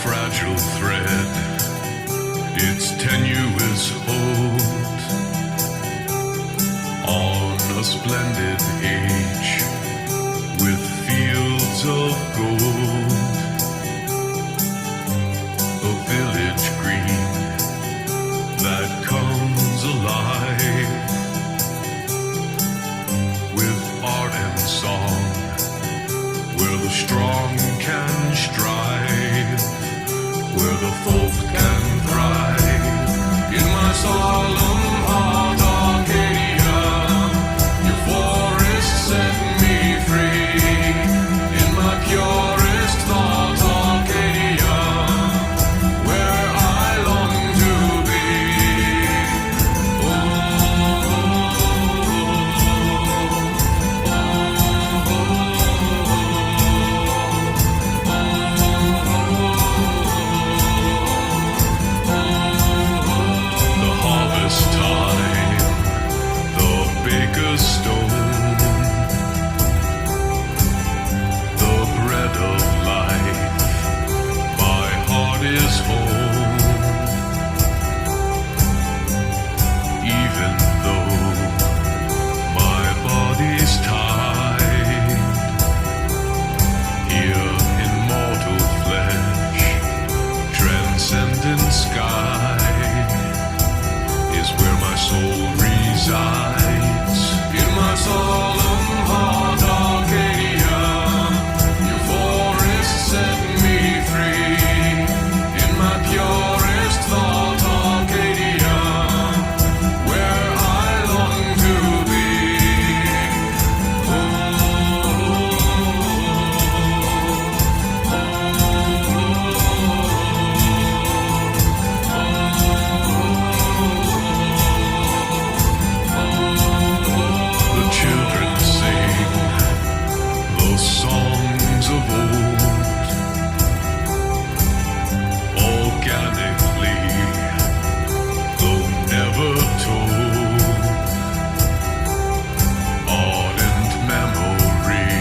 fragile thread, its tenuous hold on a splendid age with fields of gold, a village green that comes alive with art and song, where the strong can strive, where the folk can thrive. In my solemn heart, Arcadia, your forest set me free. In my purest thought, Arcadia, where I long to be. The harvest time, the baker's stone, the bread of life, my heart is home. Even though my body's tied here in mortal flesh, transcendent sky is where my soul resides. In my solemn heart, Arcadia, your forest set me free. In my purest thought, Arcadia, where I long to be. The children sing those songs of old, organically, though never told. Ardent memory,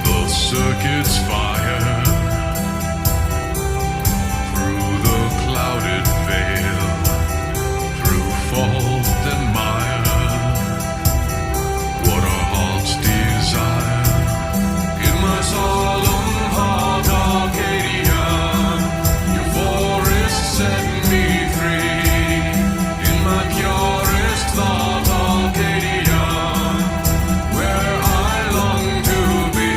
the circuits fire through the clouded veil, through fault and mire, what our hearts desire. In my solemn heart, Arcadia, your forest set me free. In my purest thought, Arcadia, where I long to be.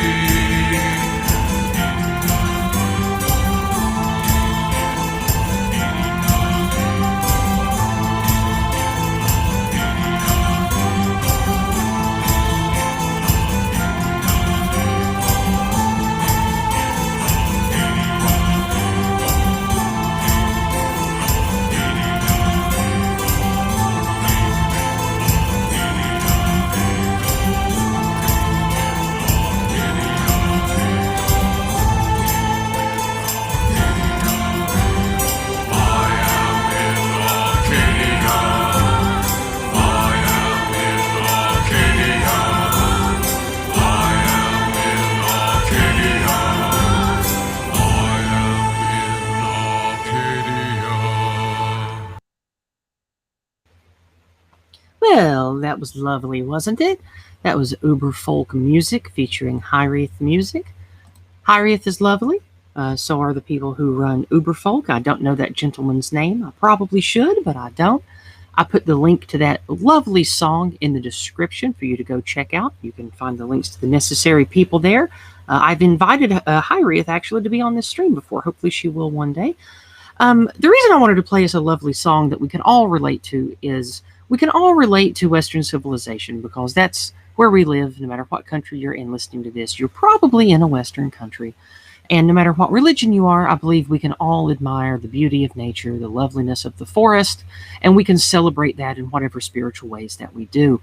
Well, that was lovely, wasn't it? That was Uber Folk music featuring Hyriath music. Hyriath is lovely. So are the people who run Uber Folk. I don't know that gentleman's name. I probably should, but I don't. I put the link to that lovely song in the description for you to go check out. You can find the links to the necessary people there. I've invited Hyriath actually to be on this stream before. Hopefully she will one day. The reason I wanted to play us a lovely song that we can all relate to is we can all relate to Western civilization, because that's where we live. No matter what country you're in listening to this, you're probably in a Western country. And no matter what religion you are, I believe we can all admire the beauty of nature, the loveliness of the forest, and we can celebrate that in whatever spiritual ways that we do.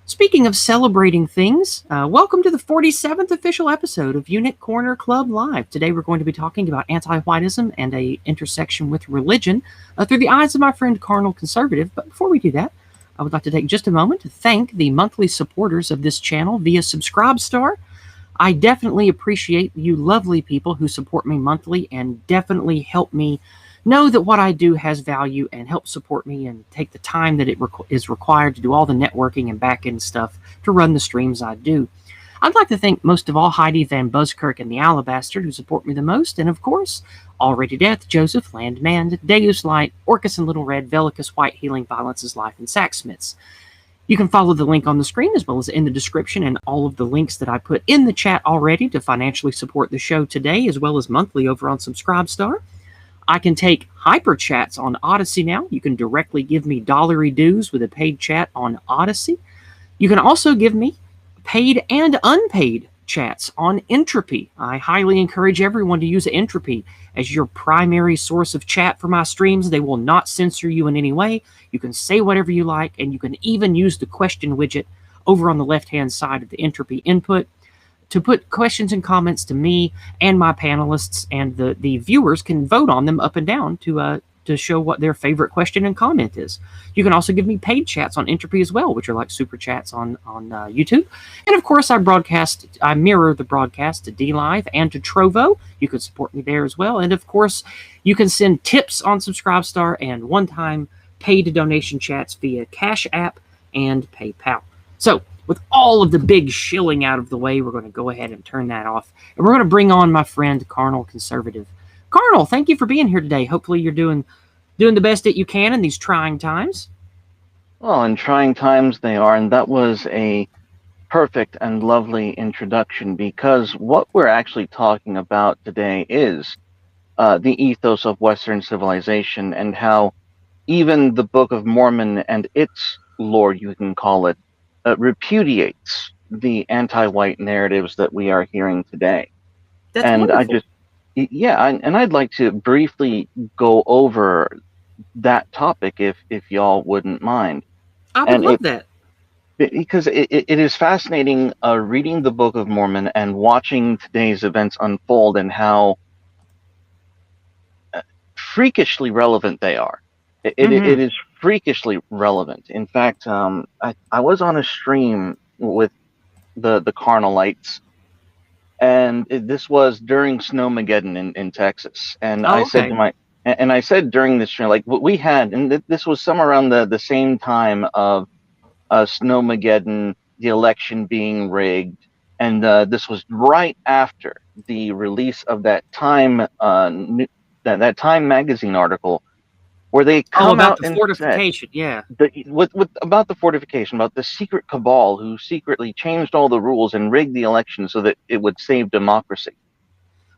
Speaking of celebrating things, welcome to the 47th official episode of Eunuch Corner Club Live. Today we're going to be talking about anti-whitism and a intersection with religion through the eyes of my friend Carnal Conservative. But before we do that, I would like to take just a moment to thank the monthly supporters of this channel via Subscribestar. I definitely appreciate you lovely people who support me monthly and definitely help me know that what I do has value and help support me and take the time that it is required to do all the networking and back-end stuff to run the streams I do. I'd like to thank most of all Heidi Van Buskirk and the Alabaster who support me the most, and of course, Already Death, Joseph, Landman, Deus Light, Orcus and Little Red, Velicus, White Healing, Violence is Life, and Sacksmiths. You can follow the link on the screen as well as in the description and all of the links that I put in the chat already to financially support the show today as well as monthly over on Subscribestar. I can take hyper chats on Odysee now. You can directly give me $1 dues with a paid chat on Odysee. You can also give me paid and unpaid chats on Entropy. I highly encourage everyone to use Entropy as your primary source of chat for my streams. They will not censor you in any way. You can say whatever you like, and you can even use the question widget over on the left-hand side of the Entropy input to put questions and comments to me and my panelists, and the viewers can vote on them up and down to show what their favorite question and comment is. You can also give me paid chats on Entropy as well, which are like super chats on YouTube. And of course, I mirror the broadcast to DLive and to Trovo. You can support me there as well. And of course, you can send tips on Subscribestar and one-time paid donation chats via CashApp and PayPal. So, with all of the big shilling out of the way, we're going to go ahead and turn that off. And we're going to bring on my friend, Carnal Conservative. Carnal, thank you for being here today. Hopefully you're doing the best that you can in these trying times. Well, in trying times they are, and that was a perfect and lovely introduction, because what we're actually talking about today is the ethos of Western civilization and how even the Book of Mormon and its lore, you can call it, repudiates the anti-white narratives that we are hearing today. That's and wonderful. And I'd like to briefly go over that topic if y'all wouldn't mind. I would love that. Because it is fascinating reading the Book of Mormon and watching today's events unfold and how freakishly relevant they are. It is freakishly relevant. In fact, I was on a stream with the Carnalites, and this was during Snowmageddon in Texas. And I said during this stream, like what we had, and this was somewhere around the same time of Snowmageddon, the election being rigged, and this was right after the release of that Time that Time magazine article where they come about out the and fortification, about the fortification, about the secret cabal who secretly changed all the rules and rigged the election so that it would save democracy.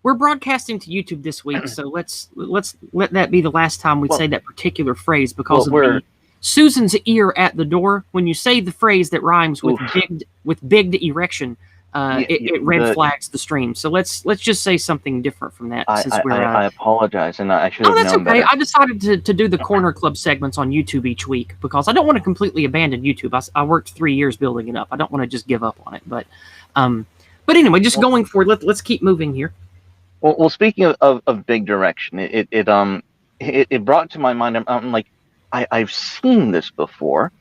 We're broadcasting to YouTube this week, so let's let that be the last time we say that particular phrase, because of Susan's ear at the door. When you say the phrase that rhymes with big erection, it red flags the stream. So let's just say something different from that. I apologize, and I should have known that's okay. better. I decided to do the Corner Club segments on YouTube each week because I don't want to completely abandon YouTube. I worked 3 years building it up. I don't want to just give up on it. But anyway, just going forward, let's keep moving here. Well, speaking of big direction, it brought to my mind. I'm like, I've seen this before,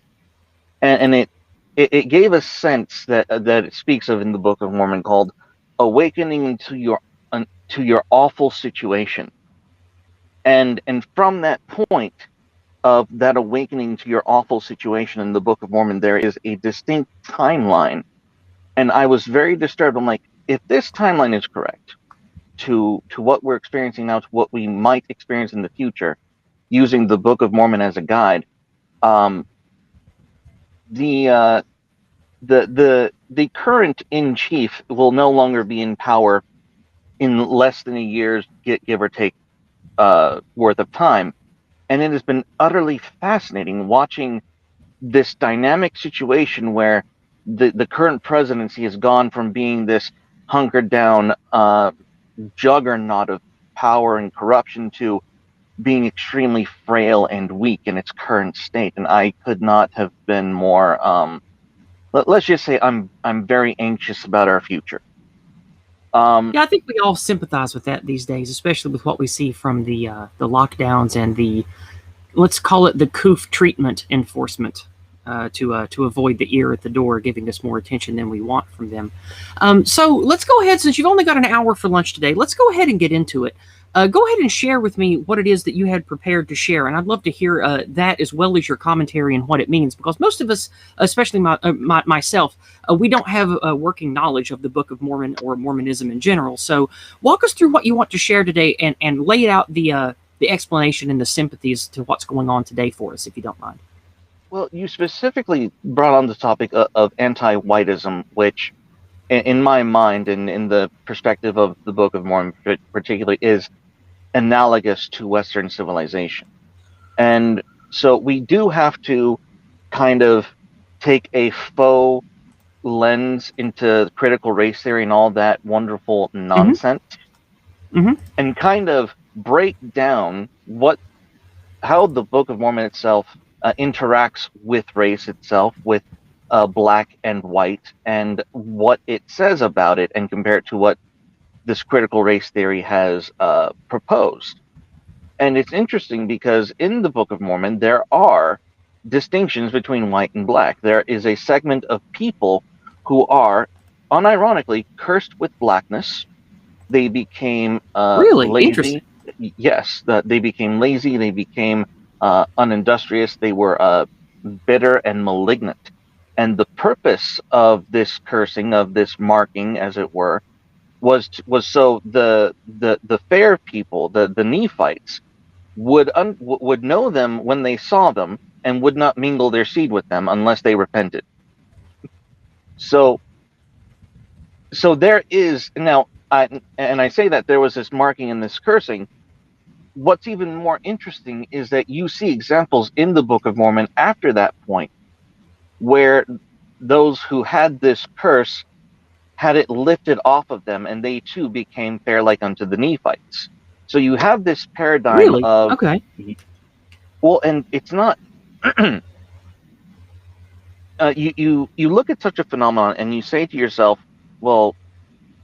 and it gave a sense that it speaks of in the Book of Mormon called awakening to your awful situation, and from that point of that awakening to your awful situation in the Book of Mormon, there is a distinct timeline, and I was very disturbed. I'm like, if this timeline is correct to what we're experiencing now, to what we might experience in the future, using the Book of Mormon as a guide, the current in chief will no longer be in power in less than a year's give or take worth of time, and it has been utterly fascinating watching this dynamic situation where the current presidency has gone from being this hunkered down juggernaut of power and corruption to being extremely frail and weak in its current state. And I could not have been more let's just say I'm very anxious about our future. I think we all sympathize with that these days, especially with what we see from the lockdowns and the, let's call it the COOF treatment enforcement. to avoid the ear at the door giving us more attention than we want from them. So let's go ahead, since you've only got an hour for lunch today, let's go ahead and get into it. Go ahead and share with me what it is that you had prepared to share, and I'd love to hear that as well as your commentary and what it means, because most of us, especially myself, we don't have a working knowledge of the Book of Mormon or Mormonism in general. So walk us through what you want to share today, and lay out the explanation and the sympathies to what's going on today for us, if you don't mind. Well, you specifically brought on the topic of Antiwhitism, which, in my mind and in the perspective of the Book of Mormon particularly, is analogous to Western civilization. And so we do have to kind of take a faux lens into critical race theory and all that wonderful nonsense, and kind of break down how the Book of Mormon itself interacts with race itself, with black and white, and what it says about it, and compare it to what this critical race theory has proposed. And it's interesting because in the Book of Mormon, there are distinctions between white and black. There is a segment of people who are, unironically, cursed with blackness. They became really lazy. Interesting. Yes, they became lazy. They became unindustrious. They were bitter and malignant. And the purpose of this cursing, of this marking, as it were, was so the fair people, the Nephites, would know them when they saw them, and would not mingle their seed with them unless they repented. So there is now, I say that there was this marking and this cursing. What's even more interesting is that you see examples in the Book of Mormon after that point, where those who had this curse had it lifted off of them, and they too became fair like unto the Nephites. So you have this paradigm of okay. Well, and it's not. You look at such a phenomenon and you say to yourself, well,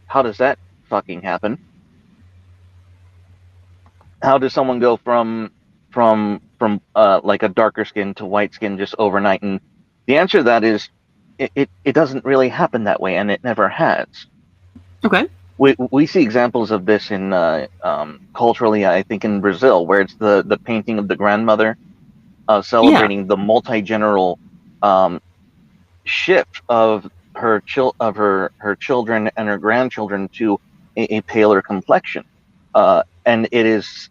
how does that fucking happen? How does someone go from like a darker skin to white skin just overnight? And the answer to that is it doesn't really happen that way, and it never has. Okay. We see examples of this in culturally, I think, in Brazil, where it's the painting of the grandmother celebrating the multi-general shift of her children and her grandchildren to a paler complexion, and it is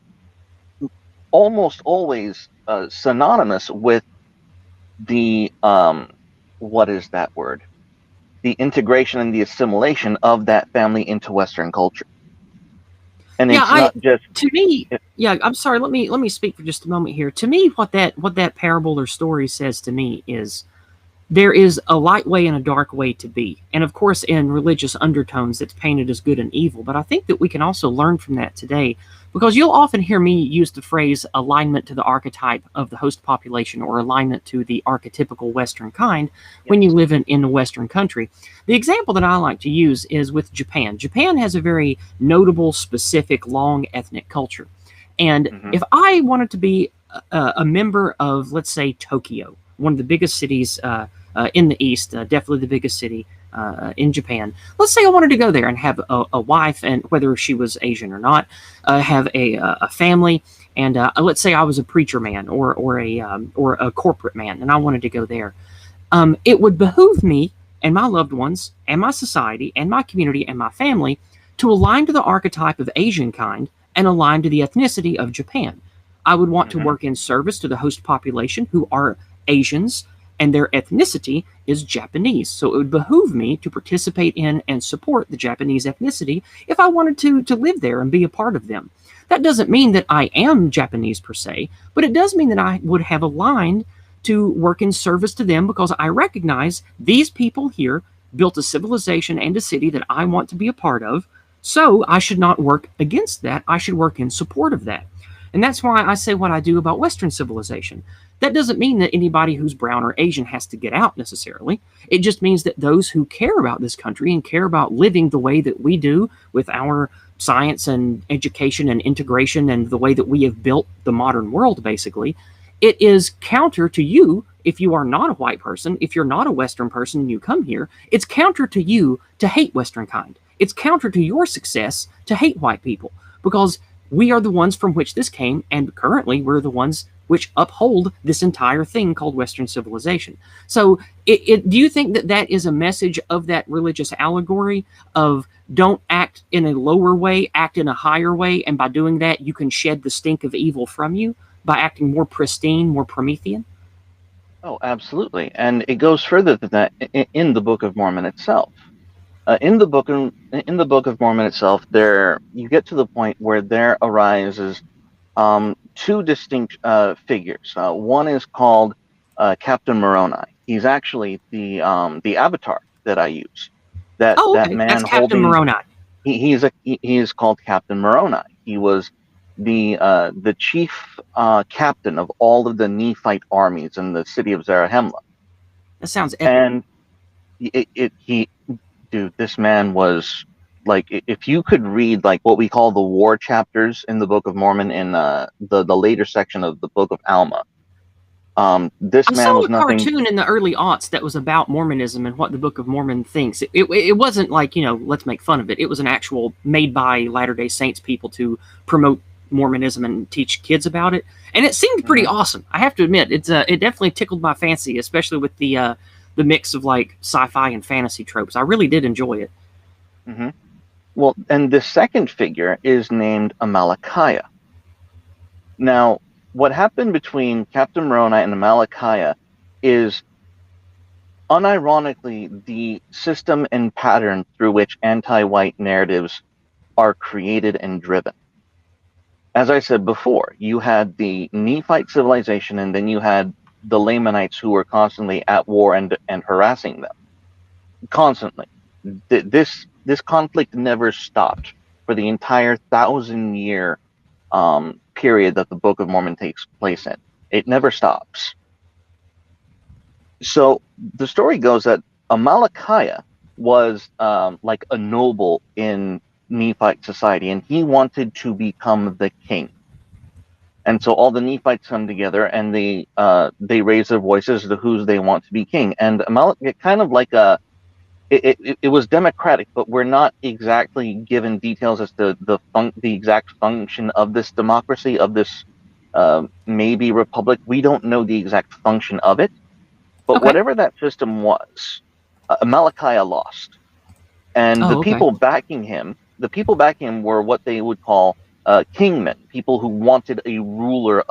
almost always synonymous with the what is that word? The integration and the assimilation of that family into Western culture. And it's not just to me. Yeah, I'm sorry. Let me speak for just a moment here. To me, what that parable or story says to me is there is a light way and a dark way to be. And of course, in religious undertones, it's painted as good and evil. But I think that we can also learn from that today, because you'll often hear me use the phrase alignment to the archetype of the host population, or alignment to the archetypical Western kind when you live in a Western country. The example that I like to use is with Japan. Japan has a very notable, specific, long ethnic culture. And if I wanted to be a member of, let's say, Tokyo, one of the biggest cities in the East, definitely the biggest city in Japan. Let's say I wanted to go there and have a wife, and whether she was Asian or not, have a family, and let's say I was a preacher man or a corporate man, and I wanted to go there. It would behoove me and my loved ones and my society and my community and my family to align to the archetype of Asian kind and align to the ethnicity of Japan. I would want to work in service to the host population, who are Asians, and their ethnicity is Japanese. So it would behoove me to participate in and support the Japanese ethnicity if I wanted to live there and be a part of them. That doesn't mean that I am Japanese per se, but it does mean that I would have aligned to work in service to them, because I recognize these people here built a civilization and a city that I want to be a part of. So I should not work against that. I should work in support of that. And that's why I say what I do about Western civilization. That doesn't mean that anybody who's brown or Asian has to get out necessarily. It just means that those who care about this country and care about living the way that we do with our science and education and integration and the way that we have built the modern world, basically, it is counter to you if you are not a white person, if you're not a Western person and you come here, it's counter to you to hate Western kind. It's counter to your success to hate white people, because we are the ones from which this came, and currently we're the ones which uphold this entire thing called Western civilization. So do you think that that is a message of that religious allegory of don't act in a lower way, act in a higher way, and by doing that you can shed the stink of evil from you by acting more pristine, more Promethean? Oh, absolutely. And it goes further than that in the Book of Mormon itself. In the Book of Mormon itself, there you get to the point where there arises two distinct figures. One is called Captain Moroni. He's actually the avatar that I use. That okay. man That's Captain holding. Moroni. He is called Captain Moroni. He was the chief captain of all of the Nephite armies in the city of Zarahemla. That sounds epic. And dude, this man was like, if you could read like what we call the war chapters in the Book of Mormon in the later section of the Book of Alma, this I man saw was a nothing. cartoon in the early aughts that was about Mormonism and what the Book of Mormon thinks. It wasn't like, let's make fun of it. It was an actual made by Latter-day Saints people to promote Mormonism and teach kids about it. And it seemed pretty awesome. I have to admit, it definitely tickled my fancy, especially with the mix of like sci-fi and fantasy tropes. I really did enjoy it. Mm-hmm. Well, and the second figure is named Amalekiah. Now, what happened between Captain Moroni and Amalekiah is unironically the system and pattern through which anti-white narratives are created and driven. As I said before, you had the Nephite civilization, and then you had the Lamanites who were constantly at war and harassing them. Constantly. This conflict never stopped for the entire 1,000-year period that the Book of Mormon takes place in. It never stops. So the story goes that Amalekiah was like a noble in Nephite society, and he wanted to become the king. And so all the Nephites come together, and they raise their voices to who they want to be king. And Amalekiah, kind of like it was democratic, but we're not exactly given details as to the exact function of this democracy, of this maybe republic. We don't know the exact function of it, but whatever that system was, Amalekiah lost, and the people backing him were what they would call kingmen, people who wanted a ruler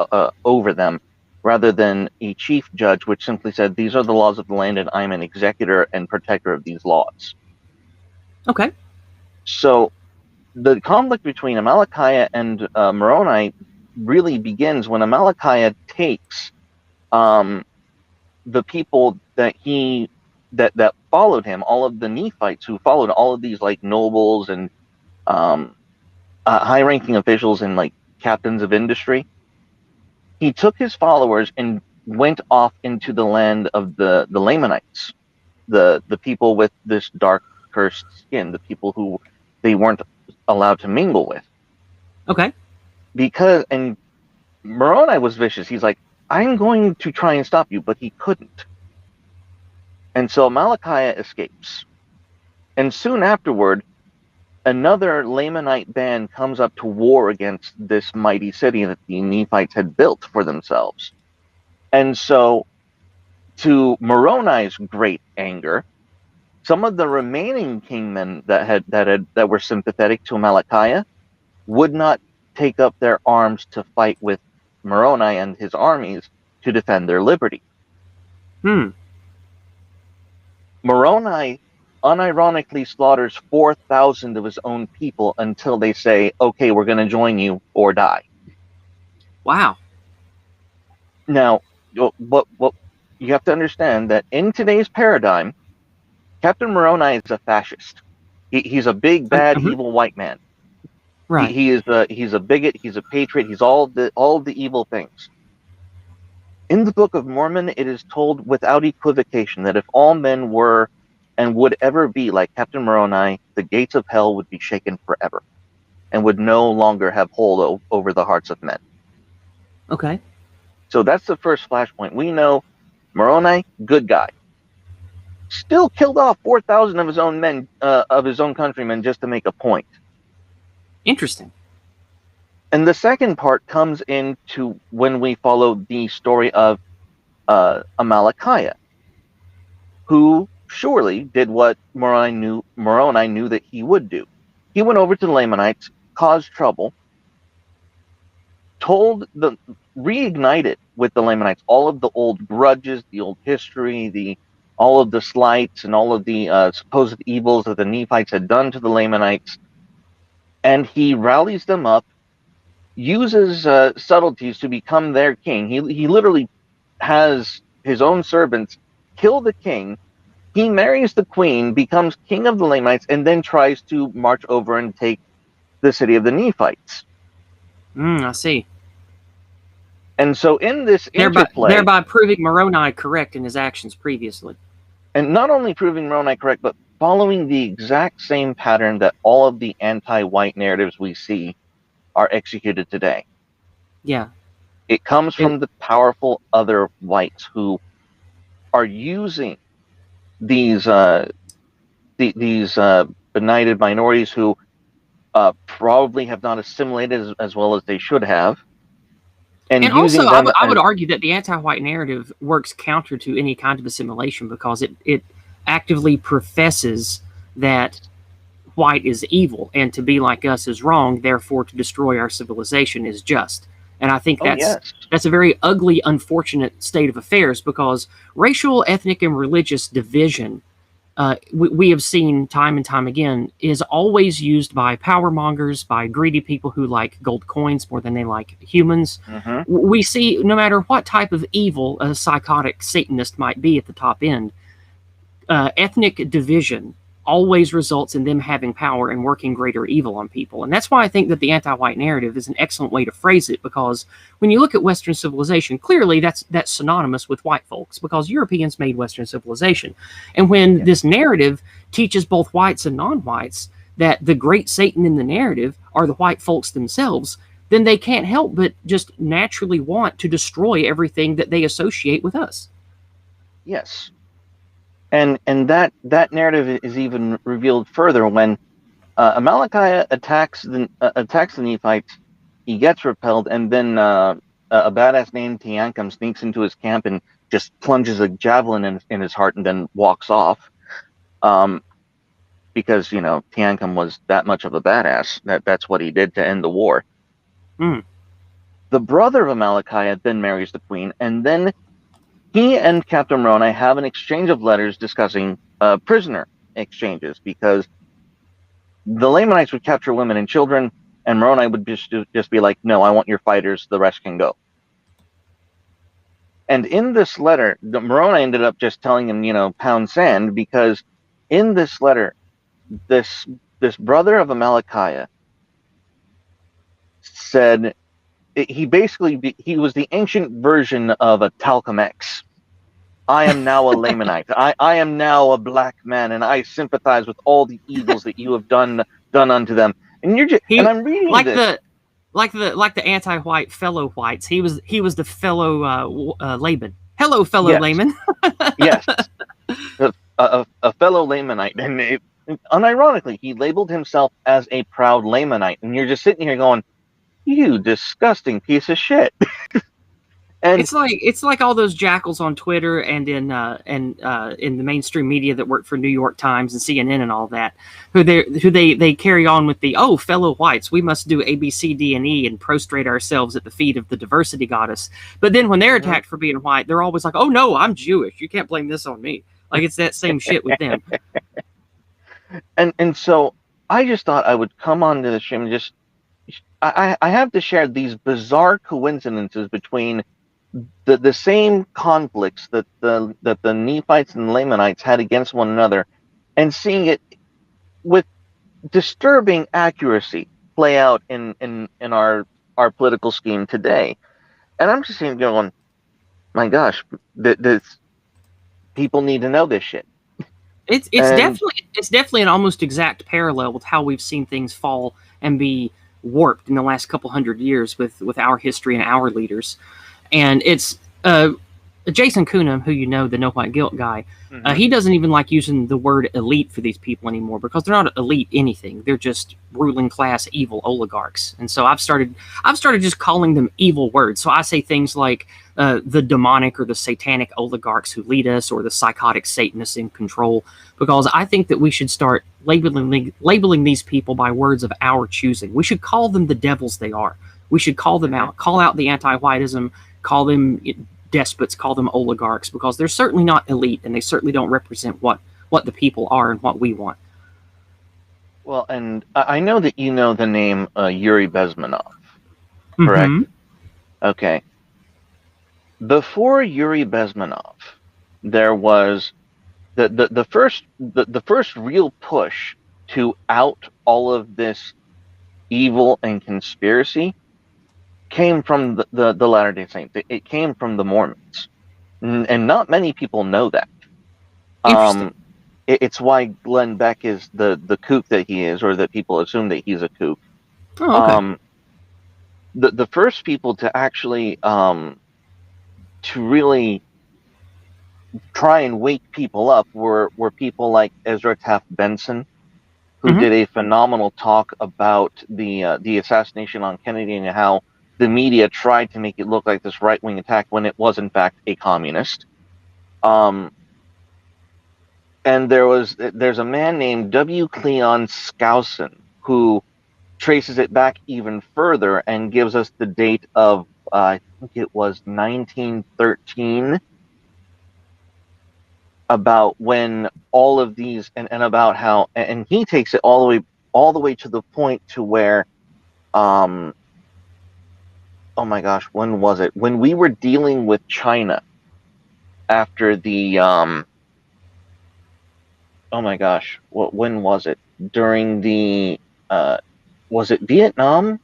over them, rather than a chief judge, which simply said, these are the laws of the land, and I'm an executor and protector of these laws. Okay. So the conflict between Amalekiah and Moroni really begins when Amalekiah takes the people that followed him, all of the Nephites who followed, all of these like nobles and high-ranking officials and like captains of industry. He took his followers and went off into the land of the Lamanites, the people with this dark cursed skin, the people who they weren't allowed to mingle with. Okay. And Moroni was vicious. He's like, I'm going to try and stop you, but he couldn't. And so Amalekiah escapes. And soon afterward, another Lamanite band comes up to war against this mighty city that the Nephites had built for themselves. And so, to Moroni's great anger, some of the remaining kingmen that were sympathetic to Amalekiah would not take up their arms to fight with Moroni and his armies to defend their liberty. Moroni unironically slaughters 4,000 of his own people until they say, okay, we're going to join you or die. Wow. Now, what you have to understand that in today's paradigm, Captain Moroni is a fascist. He's a big, bad, evil white man. Right. He's a bigot. He's a patriot. He's all of the evil things. In the Book of Mormon, it is told without equivocation that if all men were and would ever be like Captain Moroni, the gates of hell would be shaken forever and would no longer have hold over the hearts of men. Okay. So that's the first flashpoint. We know Moroni, good guy. Still killed off 4,000 of his own men, of his own countrymen, just to make a point. Interesting. And the second part comes into when we follow the story of Amalekiah, who surely did what Moroni knew that he would do. He went over to the Lamanites, caused trouble, reignited with the Lamanites all of the old grudges, the old history, all of the slights and all of the supposed evils that the Nephites had done to the Lamanites, and he rallies them up, uses subtleties to become their king. He literally has his own servants kill the king. He marries the queen, becomes king of the Lamanites, and then tries to march over and take the city of the Nephites. I see. And so in this interplay, thereby proving Moroni correct in his actions previously. And not only proving Moroni correct, but following the exact same pattern that all of the anti-white narratives we see are executed today. Yeah. It comes from the powerful other whites who are using these benighted minorities who probably have not assimilated as well as they should have. And also, I would argue that the anti-white narrative works counter to any kind of assimilation, because it actively professes that white is evil, and to be like us is wrong, therefore to destroy our civilization is just. And I think that's a very ugly, unfortunate state of affairs, because racial, ethnic, and religious division, we have seen time and time again, is always used by power mongers, by greedy people who like gold coins more than they like humans. Mm-hmm. We see, no matter what type of evil a psychotic Satanist might be at the top end, ethnic division always results in them having power and working greater evil on people. And that's why I think that the anti-white narrative is an excellent way to phrase it, because when you look at Western civilization, clearly that's synonymous with white folks, because Europeans made Western civilization. And when this narrative teaches both whites and non-whites that the great Satan in the narrative are the white folks themselves, then they can't help but just naturally want to destroy everything that they associate with us. Yes. And that narrative is even revealed further when Amalekiah attacks the Nephites. He gets repelled, and then a badass named Teancum sneaks into his camp and just plunges a javelin in his heart and then walks off. Because Teancum was that much of a badass. That's what he did to end the war. Mm. The brother of Amalekiah then marries the queen, and then he and Captain Moroni have an exchange of letters discussing prisoner exchanges, because the Lamanites would capture women and children, and Moroni would just be like, no, I want your fighters, the rest can go. And in this letter, Moroni ended up just telling him, pound sand, because in this letter, this brother of Amalekiah said, he was the ancient version of a Talcum X. I am now a Lamanite. I am now a black man, and I sympathize with all the evils that you have done unto them. And and I'm reading this. Like the anti-white fellow whites. He was the fellow layman. Hello, fellow layman. Yes, a fellow Lamanite, and unironically, he labeled himself as a proud Lamanite. And you're just sitting here going, you disgusting piece of shit. And it's like all those jackals on Twitter and in the mainstream media that work for New York Times and CNN and all that, who they carry on with the fellow whites, we must do A, B, C, D, and E and prostrate ourselves at the feet of the diversity goddess. But then when they're attacked for being white, they're always like, oh no, I'm Jewish. You can't blame this on me. Like it's that same shit with them. And so I just thought I would come onto the stream and just I have to share these bizarre coincidences between the same conflicts that the Nephites and the Lamanites had against one another, and seeing it with disturbing accuracy play out in our political scheme today. And I'm just sitting going, my gosh, this people need to know this shit. It's definitely an almost exact parallel with how we've seen things fall and be warped in the last couple hundred years with our history and our leaders. And it's Jason Kuhnum, who you know, the No White Guilt guy, he doesn't even like using the word elite for these people anymore because they're not elite anything. They're just ruling class evil oligarchs. And so I've started just calling them evil words. So I say things like the demonic or the satanic oligarchs who lead us, or the psychotic Satanists in control, because I think that we should start labeling these people by words of our choosing. We should call them the devils they are. We should call them out, call out the anti-whiteism, call them despots, call them oligarchs, because they're certainly not elite, and they certainly don't represent what the people are and what we want. Well, and I know that you know the name Yuri Bezmenov, correct? Okay. Before Yuri Bezmenov, there was the first real push to out all of this evil and conspiracy came from the Latter-day Saints. It came from the Mormons, and not many people know that. Interesting. It's why Glenn Beck is the kook that he is, or that people assume that he's a kook. Oh, okay. The first people to actually to really try and wake people up were people like Ezra Taft Benson, who did a phenomenal talk about the assassination on Kennedy and how the media tried to make it look like this right-wing attack when it was in fact a communist. And there's a man named W. Cleon Skousen who traces it back even further and gives us the date of I think it was 1913, about when all of these and about how, and he takes it all the way to the point to where oh my gosh, when was it? When we were dealing with China after the oh my gosh, when was it? During the was it Vietnam?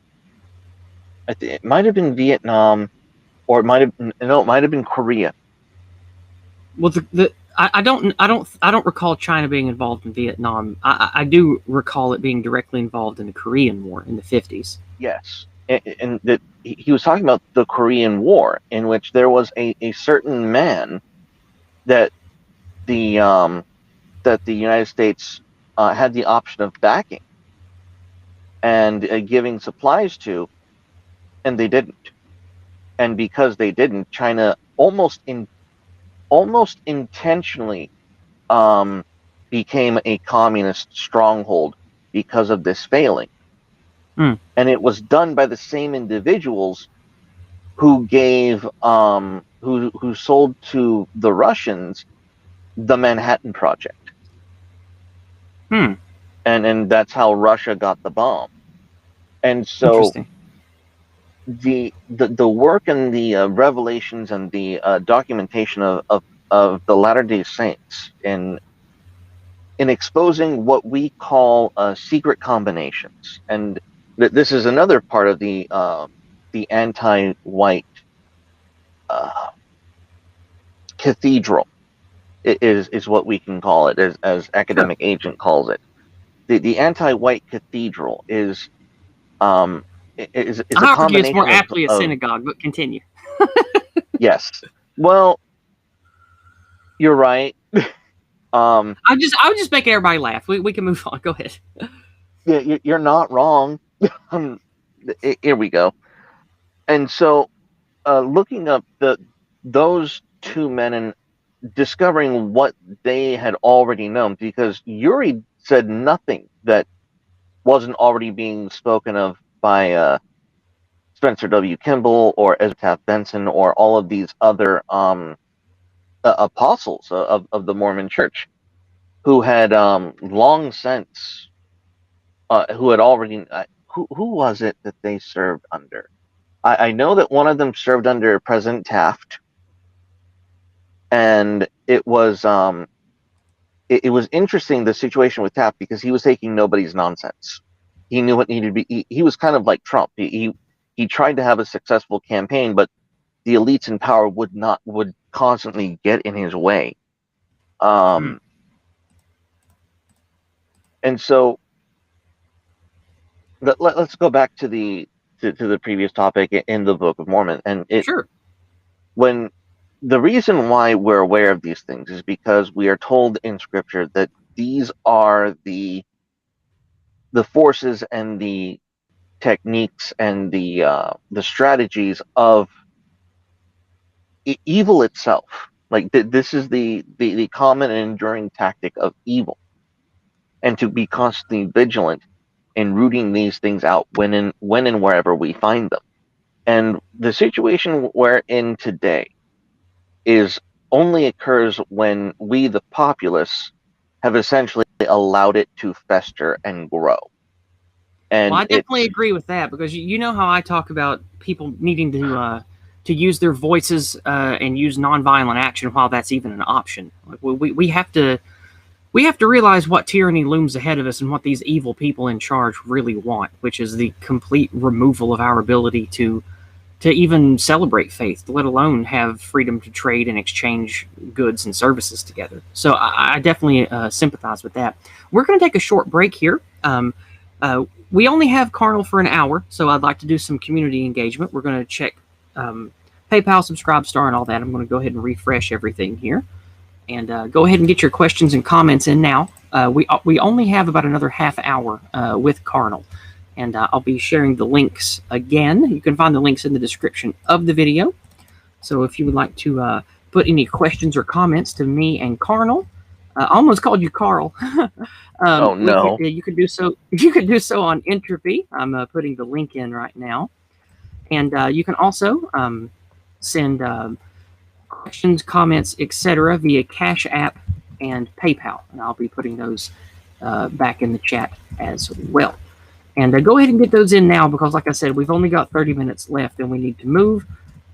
It might have been Vietnam, or it might have been Korea. Well, I don't recall China being involved in Vietnam. I do recall it being directly involved in the Korean War in the 50s. Yes, and that he was talking about the Korean War, in which there was a certain man that the United States had the option of backing and giving supplies to, and they didn't. And because they didn't, China almost intentionally became a communist stronghold because of this failing. And it was done by the same individuals who gave who sold to the Russians the Manhattan Project. And that's how Russia got the bomb. And so the work and the revelations and the documentation of the Latter-day Saints in exposing what we call secret combinations, and this is another part of the anti-white cathedral, is what we can call it, as Academic Agent calls it. The anti-white cathedral is a combination. It's more aptly a synagogue, but continue. Yes. Well, you're right. I would just make everybody laugh. We can move on. Go ahead. Yeah, you're not wrong. Here we go. And so, looking up those two men and discovering what they had already known, because Yuri said nothing that wasn't already being spoken of by Spencer W. Kimball or Ezra Taft Benson or all of these other apostles of the Mormon Church, who had long since, who had already, who was it that they served under? I know that one of them served under President Taft, and it was interesting, the situation with Taft, because he was taking nobody's nonsense. He knew what needed to be. He was kind of like Trump. He tried to have a successful campaign, but the elites in power would constantly get in his way. And so let's go back to the previous topic in the Book of Mormon, and when the reason why we're aware of these things is because we are told in Scripture that these are the forces and the techniques and the strategies of evil itself. Like this is the common and enduring tactic of evil, and to be constantly vigilant in rooting these things out when and wherever we find them. And the situation we're in today is only occurs when we, the populace, have essentially allowed it to fester and grow. And Well, I definitely agree with that, because you know how I talk about people needing to use their voices and use nonviolent action while that's even an option. Like, we have to realize what tyranny looms ahead of us and what these evil people in charge really want, which is the complete removal of our ability to even celebrate faith, let alone have freedom to trade and exchange goods and services together. So I definitely sympathize with that. We're going to take a short break here. We only have Carnal for an hour, so I'd like to do some community engagement. We're going to check PayPal, Subscribestar, and all that. I'm going to go ahead and refresh everything here. And go ahead and get your questions and comments in now. We only have about another half hour with Carnal. And I'll be sharing the links again. You can find the links in the description of the video. So if you would like to put any questions or comments to me and Carnal, I almost called you Carl. oh no! You can do so. You can do so on Entropy. I'm putting the link in right now, and you can also send questions, comments, etc. via CashApp and PayPal, and I'll be putting those back in the chat as well. And go ahead and get those in now, because like I said, we've only got 30 minutes left and we need to move.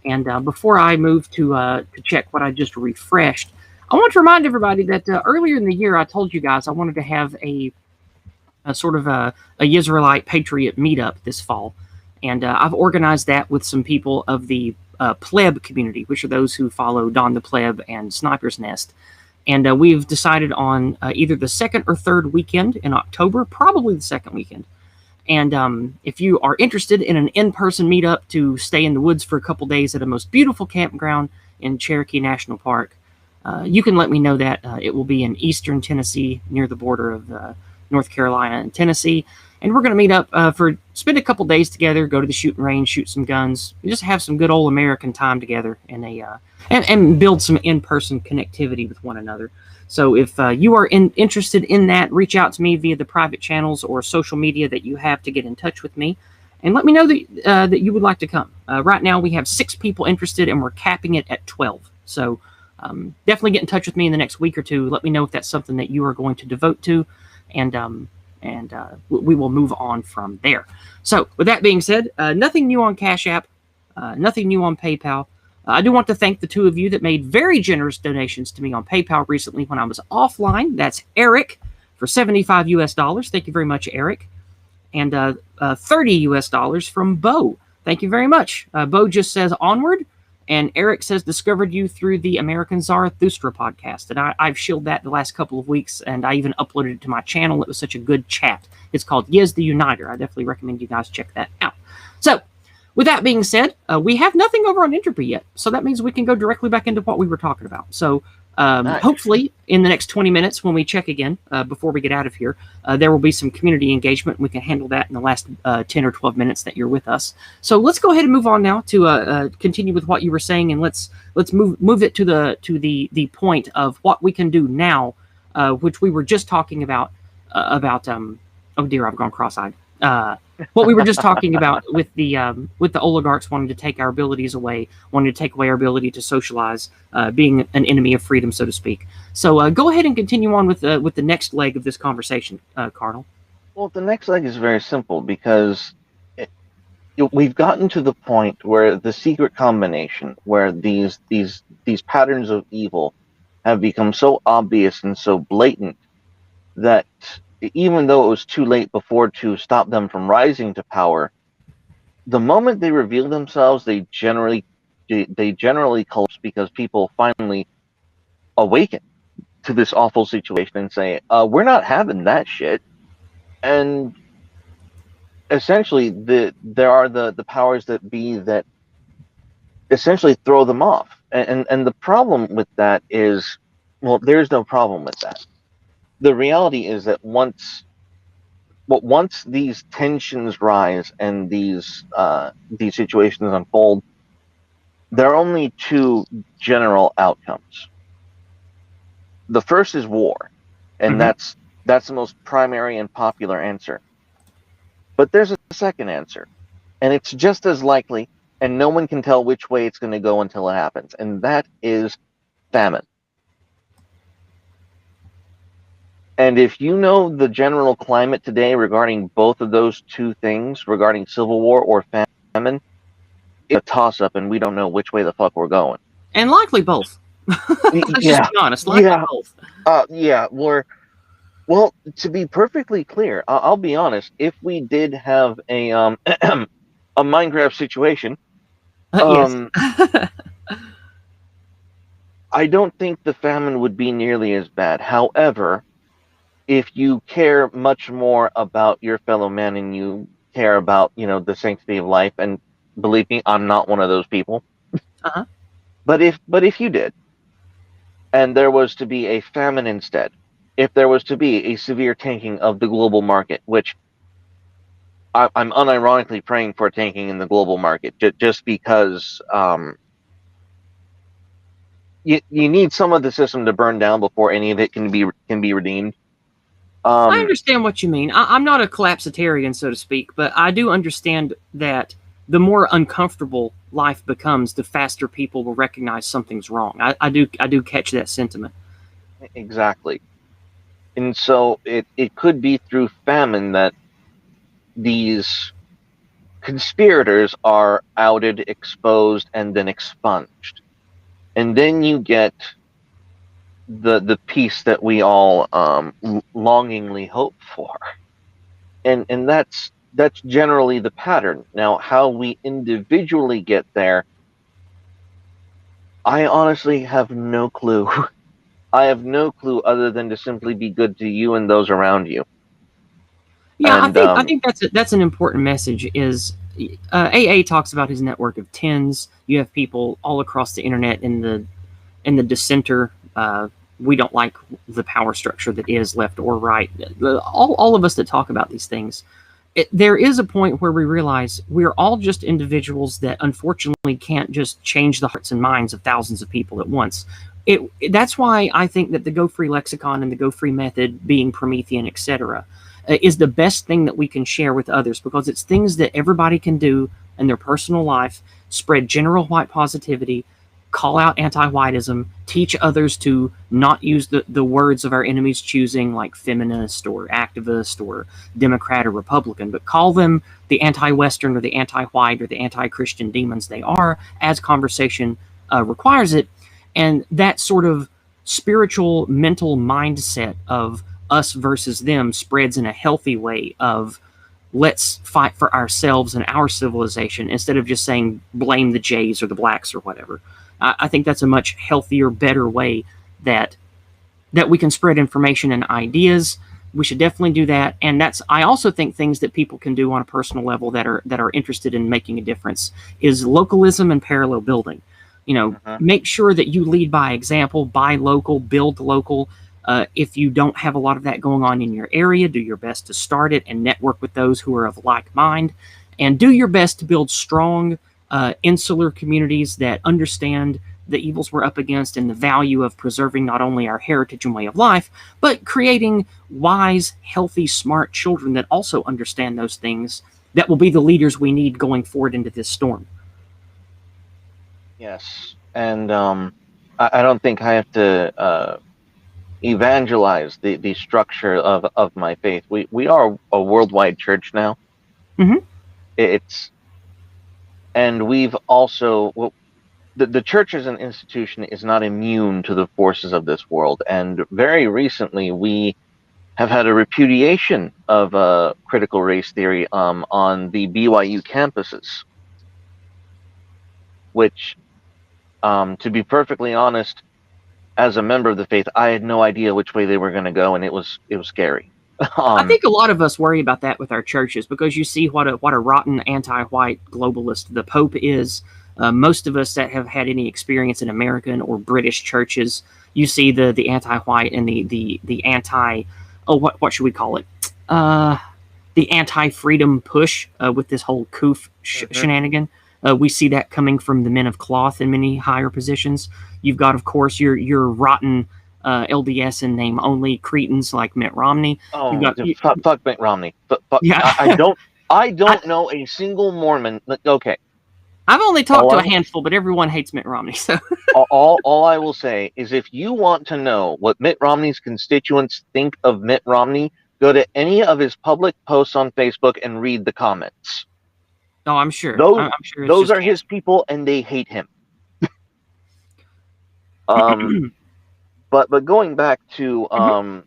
And before I move to check what I just refreshed, I want to remind everybody that earlier in the year, I told you guys I wanted to have a sort of a Yizraelite Patriot meetup this fall. And I've organized that with some people of the pleb community, which are those who follow Don the Pleb and Sniper's Nest. And we've decided on either the second or third weekend in October, probably the second weekend. And if you are interested in an in-person meetup to stay in the woods for a couple days at a most beautiful campground in Cherokee National Park, you can let me know that. It will be in eastern Tennessee, near the border of North Carolina and Tennessee. And we're going to meet up spend a couple days together, go to the shooting range, shoot some guns, and just have some good old American time together and build some in-person connectivity with one another. So if you are interested in that, reach out to me via the private channels or social media that you have to get in touch with me, and let me know that you would like to come. Right now we have 6 people interested, and we're capping it at 12. So definitely get in touch with me in the next week or two. Let me know if that's something that you are going to devote to, and we will move on from there. So with that being said, nothing new on Cash App, nothing new on PayPal. I do want to thank the 2 of you that made very generous donations to me on PayPal recently when I was offline. That's Eric for $75 US. Thank you very much, Eric. And $30 US from Bo. Thank you very much. Bo just says onward, and Eric says discovered you through the American Zarathustra podcast. And I've shielded that the last couple of weeks, and I even uploaded it to my channel. It was such a good chat. It's called Yizz the Uniter. I definitely recommend you guys check that out. So, with that being said, we have nothing over on Entropy yet, so that means we can go directly back into what we were talking about. So nice. Hopefully in the next 20 minutes when we check again, before we get out of here, there will be some community engagement. We can handle that in the last 10 or 12 minutes that you're with us. So let's go ahead and move on now to continue with what you were saying, and let's move it to the point of what we can do now, which we were just talking about oh dear, I've gone cross-eyed. What we were just talking about with the oligarchs wanting to take our abilities away, wanting to take away our ability to socialize, being an enemy of freedom, so to speak. So go ahead and continue on with the next leg of this conversation, Carnal. Well, the next leg is very simple, because we've gotten to the point where the secret combination, where these patterns of evil have become so obvious and so blatant that even though it was too late before to stop them from rising to power, the moment they reveal themselves, they generally collapse, because people finally awaken to this awful situation and say, we're not having that shit. And essentially there are the powers that be that essentially throw them off. And the problem with that is, well, there's no problem with that. The reality is that once these tensions rise and these situations unfold, there are only two general outcomes. The first is war, and that's the most primary and popular answer. But there's a second answer, and it's just as likely, and no one can tell which way it's going to go until it happens, and that is famine. And if you know the general climate today regarding both of those two things, regarding civil war or famine, it's a toss-up, and we don't know which way the fuck we're going. And likely both. Let's just be honest, likely both. Well, to be perfectly clear, I'll be honest. If we did have a a Minecraft situation, Yes. I don't think the famine would be nearly as bad. However, if you care much more about your fellow man and you care about, the sanctity of life, and believe me, I'm not one of those people. Uh-huh. But if you did, and there was to be a famine instead, if there was to be a severe tanking of the global market, which I'm unironically praying for tanking in the global market, just because you need some of the system to burn down before any of it can be redeemed. I understand what you mean. I'm not a collapsitarian, so to speak, but I do understand that the more uncomfortable life becomes, the faster people will recognize something's wrong. I do catch that sentiment. Exactly. And so it could be through famine that these conspirators are outed, exposed, and then expunged. And then you get the peace that we all longingly hope for. And that's generally the pattern. Now, how we individually get there, I honestly have no clue. I have no clue other than to simply be good to you and those around you. Yeah, And, I think that's an important message. Is AA talks about his network of tens. You have people all across the internet in the dissenter. We don't like the power structure that is left or right. All of us that talk about these things. There is a point where we realize we're all just individuals that unfortunately can't just change the hearts and minds of thousands of people at once. That's why I think that the Go Free lexicon and the Go Free method, being Promethean, etc., is the best thing that we can share with others, because it's things that everybody can do in their personal life, spread general white positivity, call out anti-whiteism, teach others to not use the words of our enemies choosing, like feminist or activist or Democrat or Republican, but call them the anti-Western or the anti-white or the anti-Christian demons they are, as conversation requires it. And that sort of spiritual mental mindset of us versus them spreads in a healthy way of let's fight for ourselves and our civilization, instead of just saying blame the Jays or the blacks or whatever. I think that's a much healthier, better way that we can spread information and ideas. We should definitely do that. And I also think things that people can do on a personal level that are interested in making a difference is localism and parallel building. Make sure that you lead by example, buy local, build local. If you don't have a lot of that going on in your area, do your best to start it and network with those who are of like mind, and do your best to build strong insular communities that understand the evils we're up against and the value of preserving not only our heritage and way of life, but creating wise, healthy, smart children that also understand those things, that will be the leaders we need going forward into this storm. Yes, and I don't think I have to evangelize the structure of my faith. We are a worldwide church now. Mm-hmm. And we've also, the church as an institution is not immune to the forces of this world. And very recently, we have had a repudiation of critical race theory on the BYU campuses, which, to be perfectly honest, as a member of the faith, I had no idea which way they were going to go, and it was scary. I think a lot of us worry about that with our churches, because you see what a rotten anti-white globalist the Pope is. Most of us that have had any experience in American or British churches, you see the anti-white and the anti, oh, what should we call it? The anti-freedom push with this whole coof shenanigan. We see that coming from the men of cloth in many higher positions. You've got, of course, your rotten LDS and name only cretins like Mitt Romney. Oh, got, fuck Mitt Romney. Yeah. I don't know a single Mormon. Okay. I've only talked to a handful, but everyone hates Mitt Romney. So all I will say is, if you want to know what Mitt Romney's constituents think of Mitt Romney, go to any of his public posts on Facebook and read the comments. Oh, I'm sure. I'm sure those are his people, and they hate him. But going back to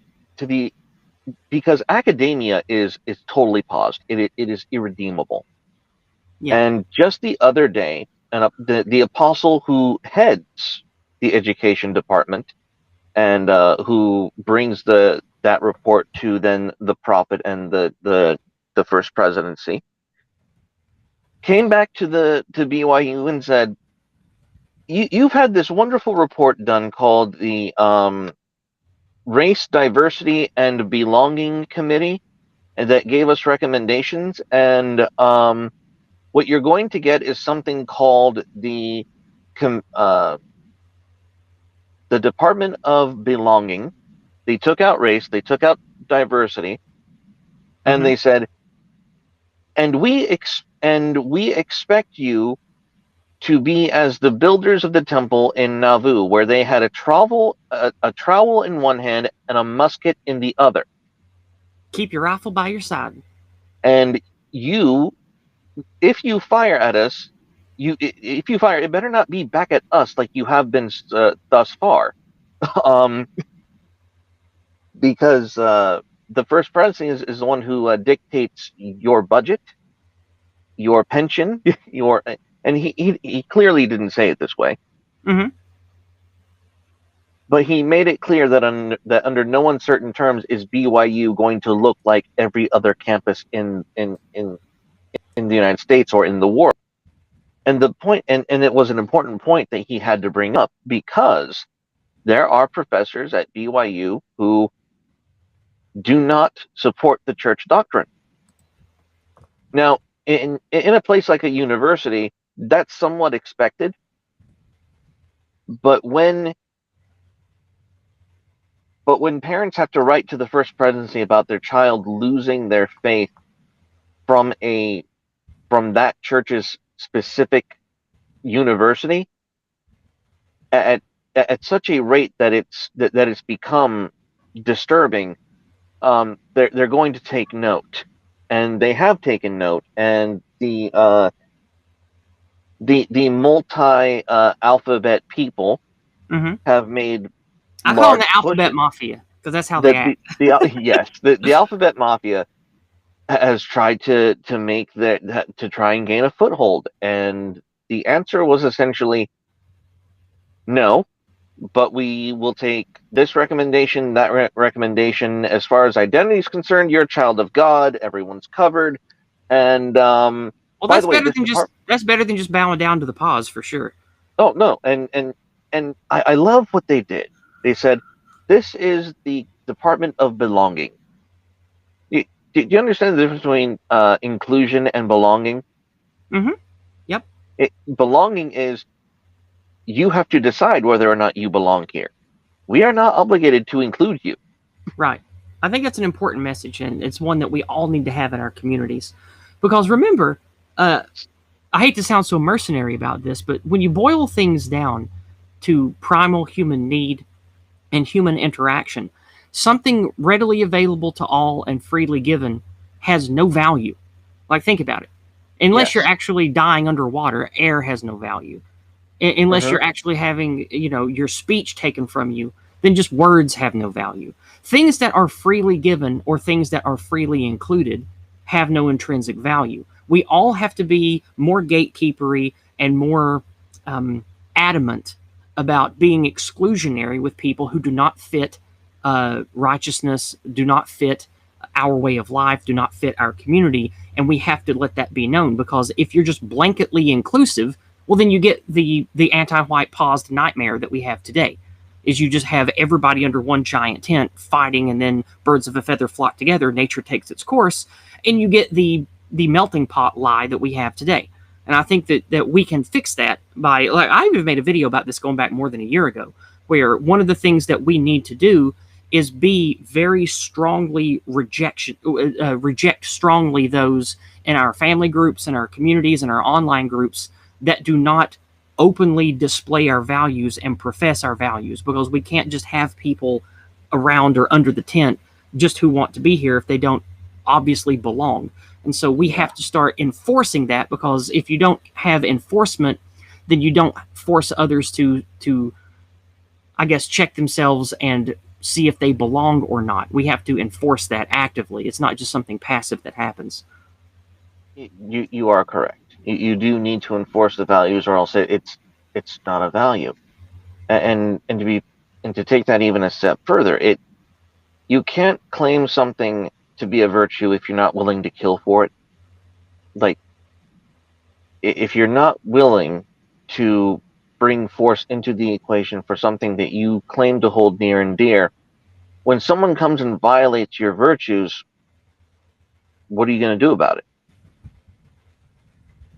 because academia is totally paused. It is irredeemable. Yeah. And just the other day, the apostle who heads the education department and who brings that report to then the prophet and the first presidency, came back to BYU and said, you've had this wonderful report done called the Race, Diversity, and Belonging Committee, and that gave us recommendations. And what you're going to get is something called the Department of Belonging. They took out race, they took out diversity, and they said, and we expect you to be as the builders of the temple in Nauvoo, where they had a trowel in one hand and a musket in the other. Keep your rifle by your side. And if you fire at us, it better not be back at us like you have been thus far, because the first presidency is the one who dictates your budget, your pension, and he clearly didn't say it this way. Mm-hmm. But he made it clear that under no uncertain terms is BYU going to look like every other campus in the United States or in the world. And the point, and it was an important point that he had to bring up, because there are professors at BYU who do not support the church doctrine. Now, in a place like a university, that's somewhat expected. But when parents have to write to the first presidency about their child losing their faith from that church's specific university at such a rate that it's become disturbing, they're going to take note, and they have taken note, and the multi-alphabet people have made. I call them the alphabet mafia, because that's how they act. Yes, the alphabet mafia has tried to make to try and gain a foothold, and the answer was essentially no, but we will take this recommendation, that recommendation. As far as identity is concerned, you're a child of God. Everyone's covered, and well, that's better than just bowing down to the pause, for sure. Oh no, and I love what they did. They said, this is the Department of Belonging. Do you understand the difference between inclusion and belonging? Mm-hmm. Yep. Belonging is, you have to decide whether or not you belong here. We are not obligated to include you. Right. I think that's an important message, and it's one that we all need to have in our communities. Because remember, I hate to sound so mercenary about this, but when you boil things down to primal human need and human interaction, something readily available to all and freely given has no value. Like, think about it. Unless you're actually dying underwater, air has no value. Unless you're actually having, your speech taken from you, then just words have no value. Things that are freely given or things that are freely included have no intrinsic value. We all have to be more gatekeepery and more adamant about being exclusionary with people who do not fit righteousness, do not fit our way of life, do not fit our community, and we have to let that be known. Because if you're just blanketly inclusive, Well, then you get the anti-white paused nightmare that we have today, is you just have everybody under one giant tent fighting, and then birds of a feather flock together, nature takes its course, and you get the melting pot lie that we have today. And I think that we can fix that by, like, I even made a video about this going back more than a year ago, where one of the things that we need to do is be very strongly reject strongly those in our family groups, in our communities, in our online groups that do not openly display our values and profess our values, because we can't just have people around or under the tent just who want to be here if they don't obviously belong. And so we have to start enforcing that, because if you don't have enforcement, then you don't force others to I guess, check themselves and see if they belong or not. We have to enforce that actively. It's not just something passive that happens. You are correct. You do need to enforce the values, or else it's not a value. And to take that even a step further, you can't claim something to be a virtue if you're not willing to kill for it. Like, if you're not willing to bring force into the equation for something that you claim to hold near and dear, when someone comes and violates your virtues, what are you going to do about it?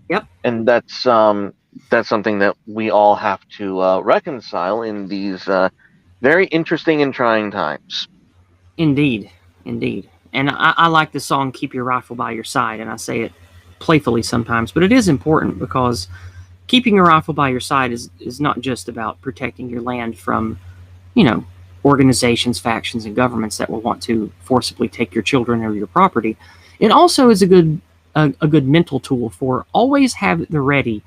Yep. And that's something that we all have to reconcile in these very interesting and trying times. Indeed. And I like the song "Keep Your Rifle by Your Side," and I say it playfully sometimes, but it is important, because keeping your rifle by your side is not just about protecting your land from, organizations, factions, and governments that will want to forcibly take your children or your property. It also is a good mental tool for always have at the ready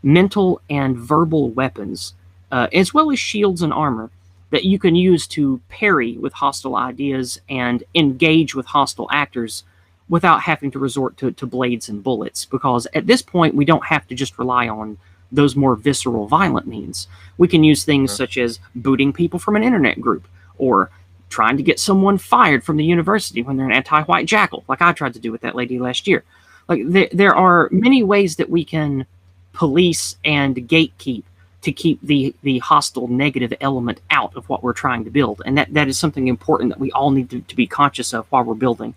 mental and verbal weapons, as well as shields and armor, that you can use to parry with hostile ideas and engage with hostile actors without having to resort to blades and bullets. Because at this point, we don't have to just rely on those more visceral, violent means. We can use things such as booting people from an internet group, or trying to get someone fired from the university when they're an anti-white jackal, like I tried to do with that lady last year. Like, there are many ways that we can police and gatekeep to keep the hostile negative element out of what we're trying to build. And that is something important that we all need to be conscious of while we're building.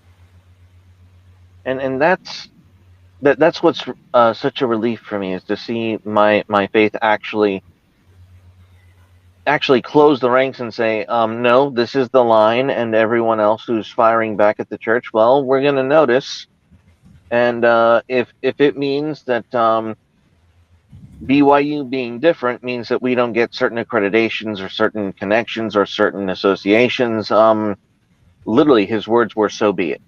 And that's what's such a relief for me, is to see my faith actually close the ranks and say, no, this is the line, and everyone else who's firing back at the church, well, we're going to notice. And if it means that BYU being different means that we don't get certain accreditations or certain connections or certain associations, literally his words were, so be it.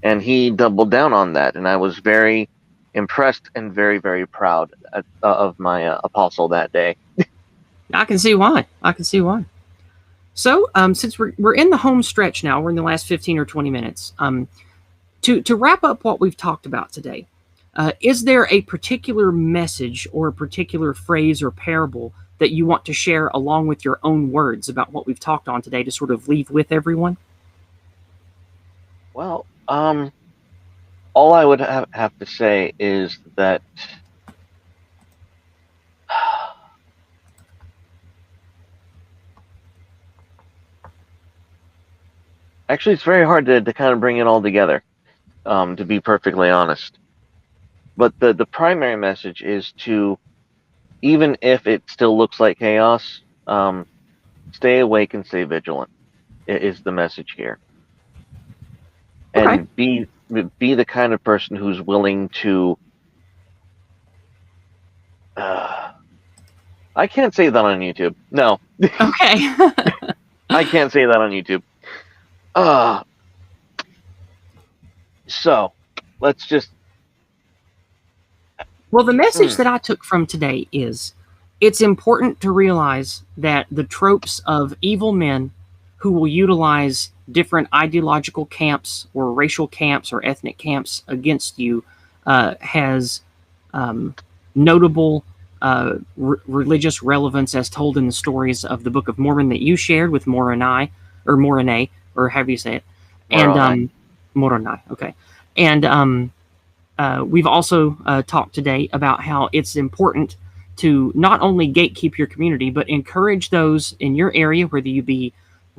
And he doubled down on that, and I was very impressed and very, very proud of my apostle that day. I can see why. So, since we're in the home stretch now, we're in the last 15 or 20 minutes. To wrap up what we've talked about today, is there a particular message or a particular phrase or parable that you want to share along with your own words about what we've talked on today to sort of leave with everyone? Well, all I would have to say is that actually it's very hard to kind of bring it all together, to be perfectly honest. But the primary message is to, even if it still looks like chaos, stay awake and stay vigilant, is the message here. And be the kind of person who's willing to... I can't say that on YouTube. No. Okay. I can't say that on YouTube. So, let's just... Well, the message that I took from today is, it's important to realize that the tropes of evil men who will utilize different ideological camps or racial camps or ethnic camps against you has notable religious relevance, as told in the stories of the Book of Mormon that you shared with Moroni, or however you say it, and Moroni. Okay, and We've also talked today about how it's important to not only gatekeep your community, but encourage those in your area, where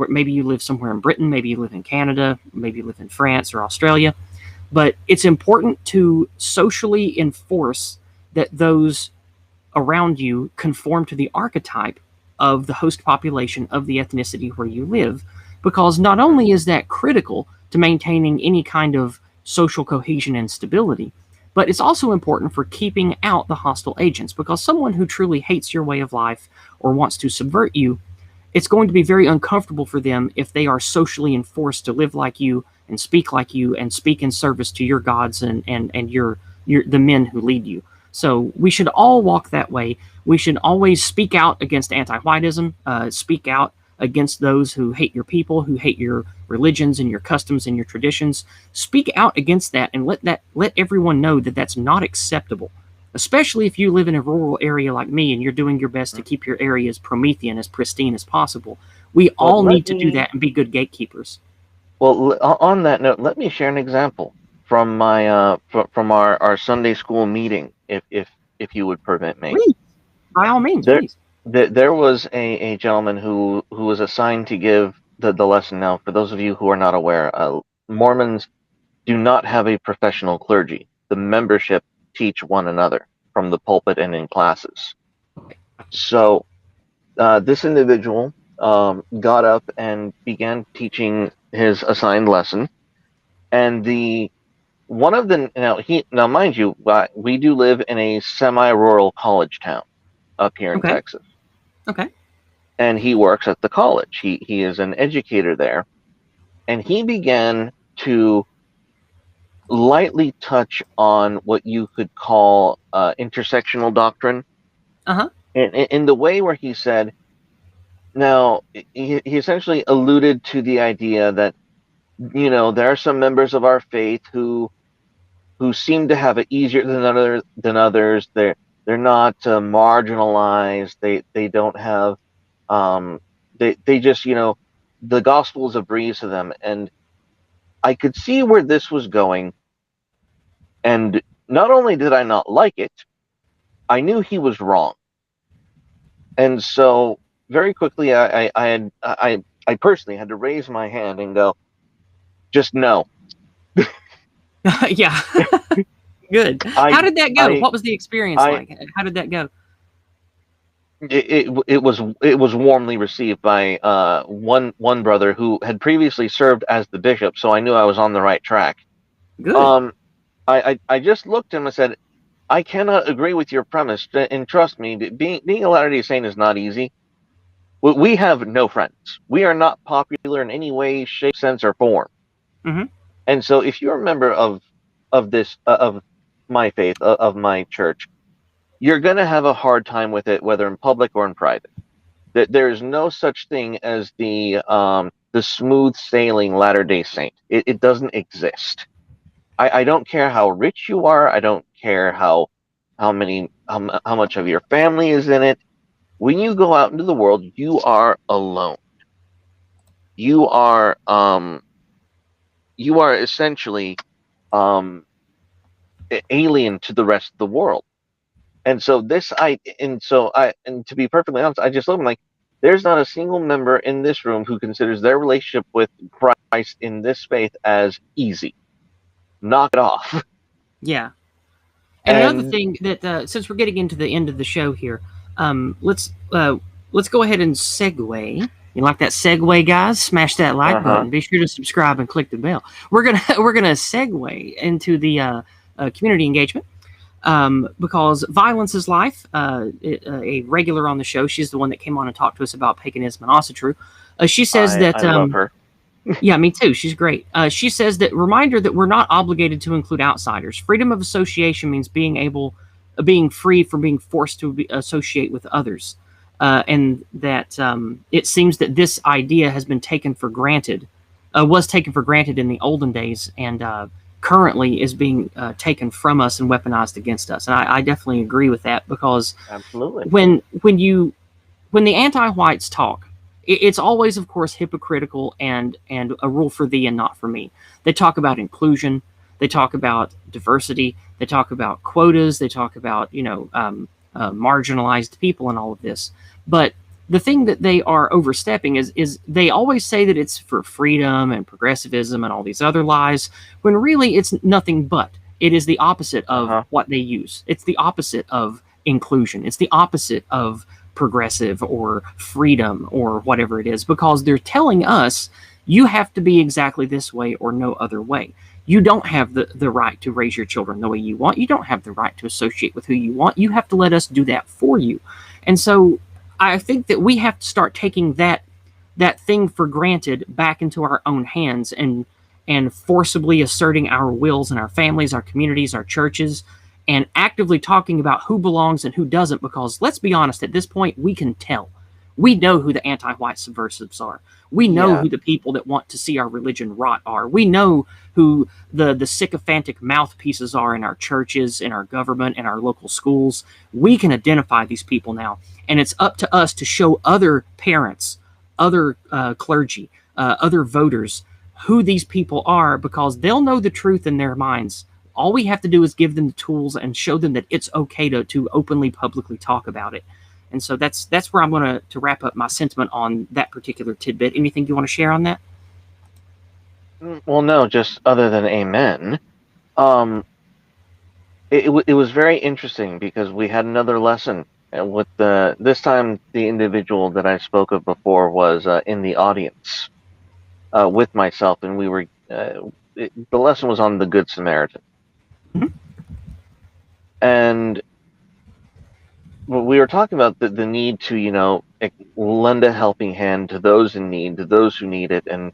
maybe you live somewhere in Britain, maybe you live in Canada, maybe you live in France or Australia. But it's important to socially enforce that those around you conform to the archetype of the host population of the ethnicity where you live, because not only is that critical to maintaining any kind of social cohesion and stability, but it's also important for keeping out the hostile agents, because someone who truly hates your way of life or wants to subvert you, it's going to be very uncomfortable for them if they are socially enforced to live like you and speak in service to your gods and the men who lead you. So we should all walk that way. We should always speak out against anti-Whitism, speak out against those who hate your people, who hate your religions and your customs and your traditions. Speak out against that and let everyone know that that's not acceptable, especially if you live in a rural area like me and you're doing your best to keep your area as Promethean, as pristine as possible. We all need to do that and be good gatekeepers. Well, on that note, let me share an example from my from our Sunday school meeting, if you would permit me. Please. By all means, please. There was a gentleman who was assigned to give the lesson. Now, for those of you who are not aware, Mormons do not have a professional clergy. The membership teach one another from the pulpit and in classes. So this individual got up and began teaching his assigned lesson, and now mind you, we do live in a semi-rural college town up here in Texas. Okay. And he works at the college. He is an educator there, and he began to lightly touch on what you could call intersectional doctrine. In the way where he said, now he essentially alluded to the idea that, there are some members of our faith who seem to have it easier than others. They're not marginalized. They don't have they just, the gospel is a breeze to them. And I could see where this was going. And not only did I not like it, I knew he was wrong. And so very quickly, I personally had to raise my hand and go, just no. Yeah. Good. How did that go? What was the experience like? How did that go? It was warmly received by one brother who had previously served as the bishop, so I knew I was on the right track. Good. I just looked at him and said, I cannot agree with your premise, and trust me, being a Latter-day Saint is not easy. We have no friends. We are not popular in any way, shape, sense, or form. And so, if you're a member of my faith, of my church, you're going to have a hard time with it, whether in public or in private. There is no such thing as the smooth sailing Latter-day Saint. It doesn't exist. I don't care how rich you are. I don't care how much of your family is in it. When you go out into the world, you are alone. You are essentially alien to the rest of the world. And so and to be perfectly honest, I just look like there's not a single member in this room who considers their relationship with Christ in this faith as easy. Knock it off. Yeah. And another thing that since we're getting into the end of the show here, let's go ahead and segue. You like that segue, guys? Smash that like button. Be sure to subscribe and click the bell. We're gonna segue into the community engagement because Violence is Life, a regular on the show. She's the one that came on and talked to us about paganism and Asatru. She says that I love her. Yeah, me too. She's great. She says that reminder that we're not obligated to include outsiders. Freedom of association means being free from being forced to associate with others. And that it seems that this idea has been taken for granted, was taken for granted in the olden days, and currently is being taken from us and weaponized against us. And I definitely agree with that, because absolutely, when the anti-whites talk, it's always, of course, hypocritical and a rule for thee and not for me. They talk about inclusion. They talk about diversity. They talk about quotas. They talk about, marginalized people and all of this. But the thing that they are overstepping is they always say that it's for freedom and progressivism and all these other lies, when really it's nothing but. It is the opposite of what they use. It's the opposite of inclusion. It's the opposite of progressive or freedom or whatever it is, because they're telling us you have to be exactly this way or no other way. You don't have the right to raise your children the way you want. You don't have the right to associate with who you want. You have to let us do that for you. And so I think that we have to start taking that thing for granted back into our own hands, and forcibly asserting our wills in our families, our communities, our churches, and actively talking about who belongs and who doesn't. Because let's be honest, at this point, we can tell. We know who the anti-white subversives are. We know who the people that want to see our religion rot are. We know who the sycophantic mouthpieces are in our churches, in our government, in our local schools. We can identify these people now. And it's up to us to show other parents, other clergy, other voters, who these people are, because they'll know the truth in their minds. All we have to do is give them the tools and show them that it's okay to openly, publicly talk about it. And so that's where I'm going to wrap up my sentiment on that particular tidbit. Anything you want to share on that? Well, no, just other than amen. It was very interesting because we had another lesson with this time the individual that I spoke of before was in the audience with myself, and we were the lesson was on the Good Samaritan. Mm-hmm. And we were talking about the need to, lend a helping hand to those in need, to those who need it, and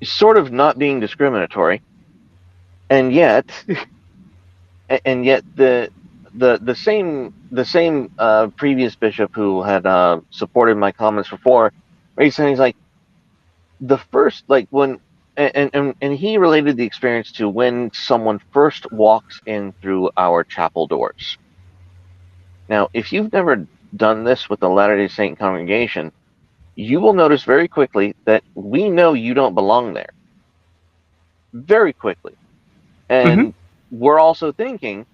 sort of not being discriminatory. And yet, the same previous bishop who had supported my comments before, he's like, the first, like when, and he related the experience to when someone first walks in through our chapel doors. Now, if you've never done this with the Latter-day Saint congregation, you will notice very quickly that we know you don't belong there. Very quickly. And we're also thinking,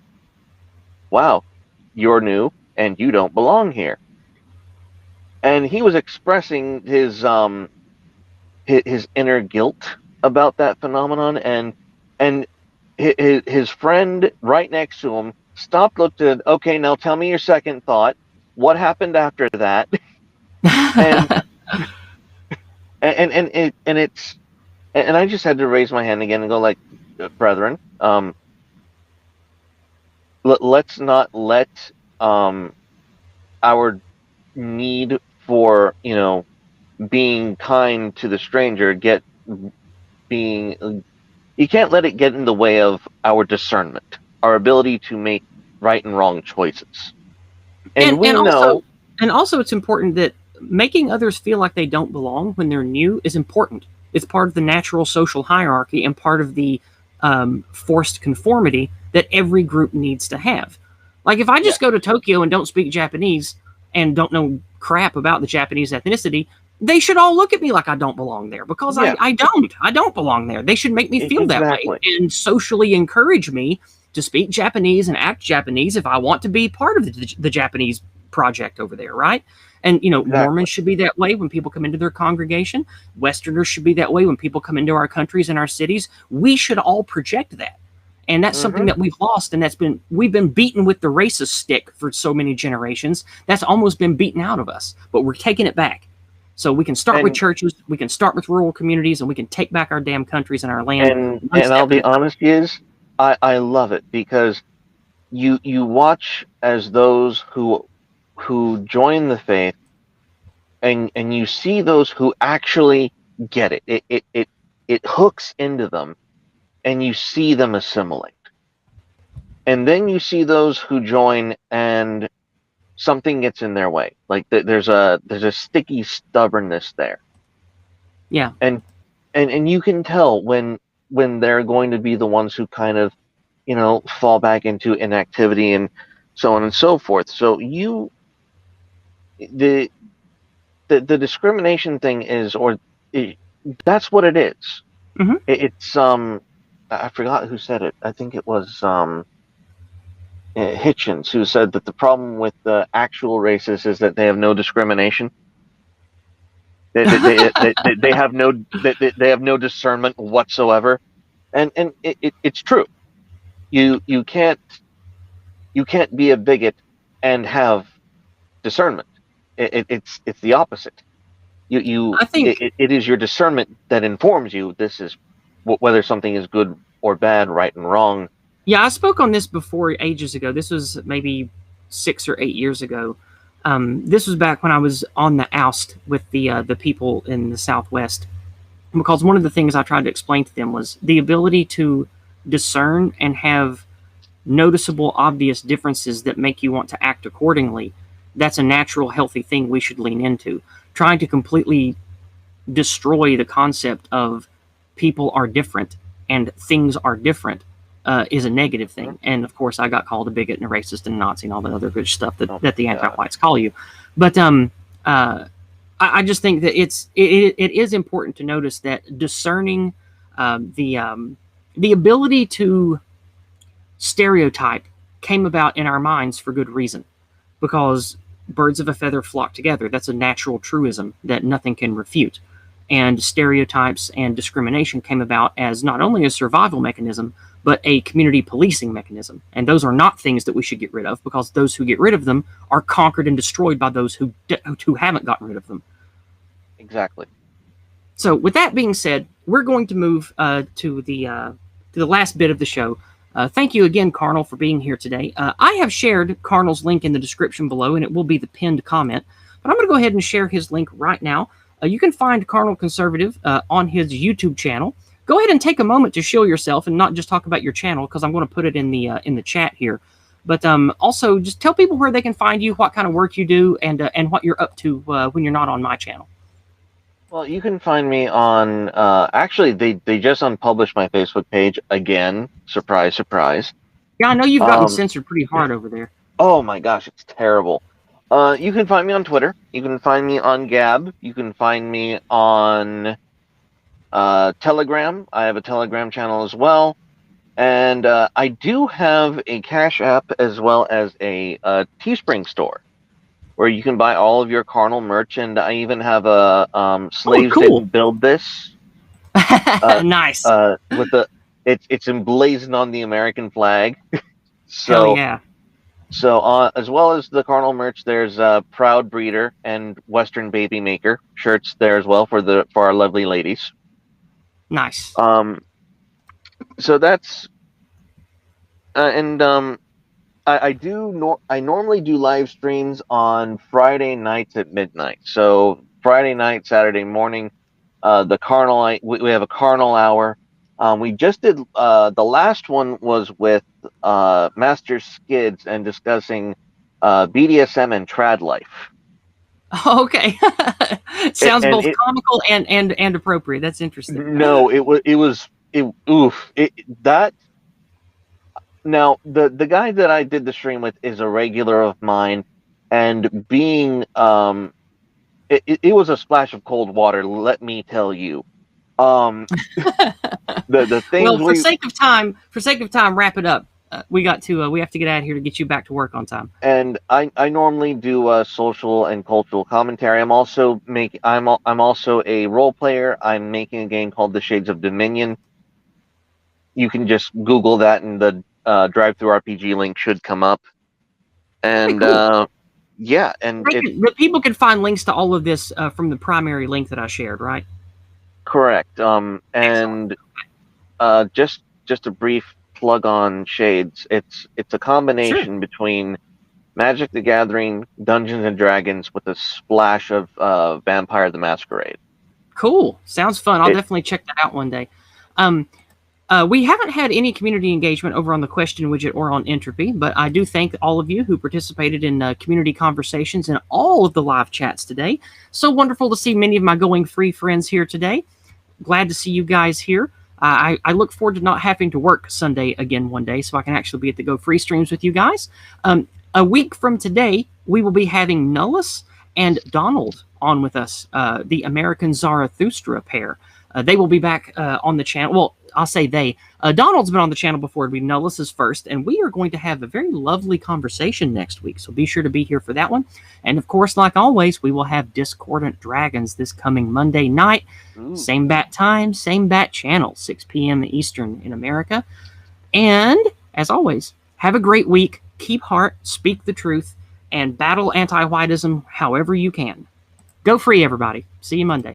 wow, you're new and you don't belong here. And he was expressing his inner guilt about that phenomenon, and his friend right next to him stopped, looked at, okay, now tell me your second thought. What happened after that? and I just had to raise my hand again and go like, brethren, let's not let our need for being kind to the stranger you can't let it get in the way of our discernment, our ability to make right and wrong choices. And also it's important that making others feel like they don't belong when they're new is important. It's part of the natural social hierarchy and part of the forced conformity that every group needs to have. Like if I just go to Tokyo and don't speak Japanese and don't know crap about the Japanese ethnicity, they should all look at me like I don't belong there, because I don't belong there. They should make me feel that way and socially encourage me to speak Japanese and act Japanese if I want to be part of the Japanese project over there, right? And, Mormons should be that way when people come into their congregation. Westerners should be that way when people come into our countries and our cities. We should all project that. And that's something that we've lost, and we've been beaten with the racist stick for so many generations. That's almost been beaten out of us, but we're taking it back. So we can start with churches, we can start with rural communities, and we can take back our damn countries and our land. And I'll be honest, Yizz, I love it, because you watch as those who join the faith, and you see those who actually get it. It hooks into them, and you see them assimilate. And then you see those who join and something gets in their way. Like there's a sticky stubbornness there. Yeah. And you can tell when they're going to be the ones who kind of, fall back into inactivity and so on and so forth. So the discrimination thing is, that's what it is. Mhm. It's I forgot who said it. I think it was Hitchens who said that the problem with the actual racists is that they have no discrimination. They have no they have no discernment whatsoever, and it's true. You can't be a bigot and have discernment. It's the opposite. I think, It is your discernment that informs you. This is whether something is good or bad, right and wrong. yeah, I spoke on this before ages ago. This was maybe 6 or 8 years ago. This was back when I was on the oust with the people in the Southwest, because one of the things I tried to explain to them was the ability to discern and have noticeable, obvious differences that make you want to act accordingly. That's a natural, healthy thing we should lean into. Trying to completely destroy the concept of people are different and things are different is a negative thing. And of course, I got called a bigot and a racist and a Nazi and all that other good stuff that the anti-whites call you. But I just think that it is important to notice that discerning the ability to stereotype came about in our minds for good reason, because birds of a feather flock together. That's a natural truism that nothing can refute. And stereotypes and discrimination came about as not only a survival mechanism, but a community policing mechanism. And those are not things that we should get rid of, because those who get rid of them are conquered and destroyed by those who haven't gotten rid of them. Exactly. So with that being said, we're going to move to the last bit of the show. Thank you again, Carnal, for being here today. I have shared Carnal's link in the description below, and it will be the pinned comment. But I'm going to go ahead and share his link right now. You can find Carnal Conservative on his YouTube channel. Go ahead and take a moment to show yourself and not just talk about your channel, because I'm going to put it in the chat here. But also just tell people where they can find you, what kind of work you do, and what you're up to when you're not on my channel. Well, you can find me on, actually, they just unpublished my Facebook page again. Surprise, surprise. Yeah, I know you've gotten censored pretty hard over there. Oh my gosh, it's terrible. You can find me on Twitter. You can find me on Gab. You can find me on Telegram. I have a Telegram channel as well. And I do have a Cash App as well as a Teespring store, where you can buy all of your Carnal merch, and I even have a Slaves Didn't Build This. Nice. With it's emblazoned on the American flag. So hell yeah. So as well as the Carnal merch, there's Proud Breeder and Western Baby Maker shirts there as well for our lovely ladies. Nice. So that's I normally do live streams on Friday nights at midnight. So Friday night, Saturday morning, the Carnal, we have a Carnal hour. We just did the last one was with Master Skids and discussing BDSM and trad life. Okay. Sounds both comical and appropriate. That's interesting. No, Now, the guy that I did the stream with is a regular of mine, and being it was a splash of cold water, let me tell you. The thing. Well, for sake of time, wrap it up. We have to get out of here to get you back to work on time. And I normally do social and cultural commentary. I'm also a role player. I'm making a game called The Shades of Dominion. You can just Google that, and the drive-through RPG link should come up. And cool. Yeah, and but people can find links to all of this from the primary link that I shared, right? Correct. And just a brief plug on Shades. It's a combination between Magic the Gathering, Dungeons and Dragons, with a splash of Vampire the Masquerade. Cool. Sounds fun. I'll definitely check that out one day. We haven't had any community engagement over on the question widget or on Entropy, but I do thank all of you who participated in community conversations in all of the live chats today. So wonderful to see many of my Going Free friends here today. Glad to see you guys here. I look forward to not having to work Sunday again one day, so I can actually be at the Go Free streams with you guys. A week from today, we will be having Nullus and Donald on with us, the American Zarathustra pair. They will be back on the channel. Well, I'll say they. Donald's been on the channel before. We know this is first, and we are going to have a very lovely conversation next week. So be sure to be here for that one. And of course, like always, we will have Discordant Dragons this coming Monday night. Ooh. Same bat time, same bat channel, 6 p.m. Eastern in America. And as always, have a great week. Keep heart, speak the truth, and battle anti-whiteism however you can. Go free, everybody. See you Monday.